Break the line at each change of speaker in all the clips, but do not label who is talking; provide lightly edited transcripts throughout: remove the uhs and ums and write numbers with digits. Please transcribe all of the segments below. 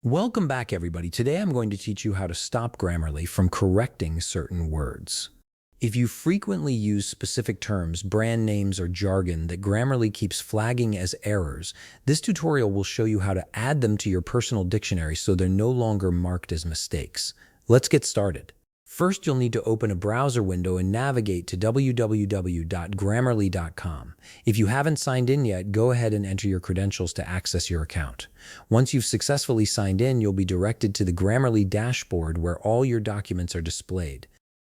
Welcome back, everybody. Today I'm going to teach you how to stop Grammarly from correcting certain words. If you frequently use specific terms, brand names, or jargon that Grammarly keeps flagging as errors, this tutorial will show you how to add them to your personal dictionary so they're no longer marked as mistakes. Let's get started. First, you'll need to open a browser window and navigate to www.grammarly.com. If you haven't signed in yet, go ahead and enter your credentials to access your account. Once you've successfully signed in, you'll be directed to the Grammarly dashboard where all your documents are displayed.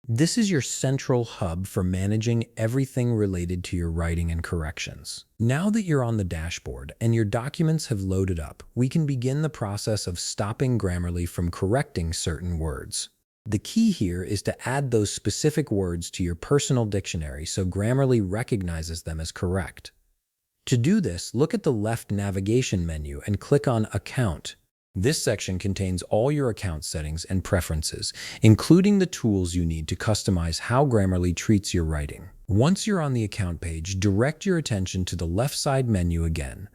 This is your central hub for managing everything related to your writing and corrections. Now that you're on the dashboard and your documents have loaded up, we can begin the process of stopping Grammarly from correcting certain words. The key here is to add those specific words to your personal dictionary so Grammarly recognizes them as correct. To do this, look at the left navigation menu and click on Account. This section contains all your account settings and preferences, including the tools you need to customize how Grammarly treats your writing. Once you're on the account page, direct your attention to the left side menu again.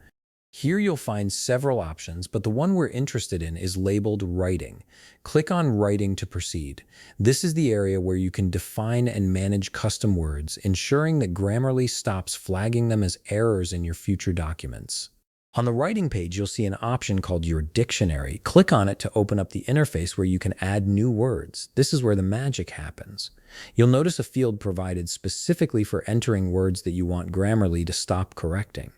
Here you'll find several options, but the one we're interested in is labeled Writing. Click on Writing to proceed. This is the area where you can define and manage custom words, ensuring that Grammarly stops flagging them as errors in your future documents. On the Writing page, you'll see an option called Your Dictionary. Click on it to open up the interface where you can add new words. This is where the magic happens. You'll notice a field provided specifically for entering words that you want Grammarly to stop correcting.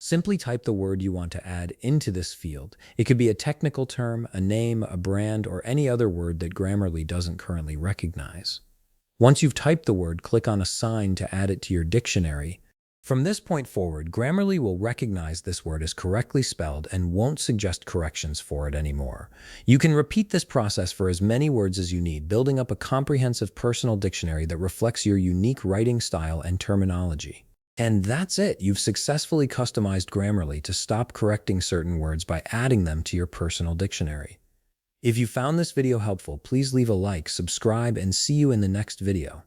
Simply type the word you want to add into this field. It could be a technical term, a name, a brand, or any other word that Grammarly doesn't currently recognize. Once you've typed the word, click on Assign to add it to your dictionary. From this point forward, Grammarly will recognize this word as correctly spelled and won't suggest corrections for it anymore. You can repeat this process for as many words as you need, building up a comprehensive personal dictionary that reflects your unique writing style and terminology. And that's it. You've successfully customized Grammarly to stop correcting certain words by adding them to your personal dictionary. If you found this video helpful, please leave a like, subscribe, and see you in the next video.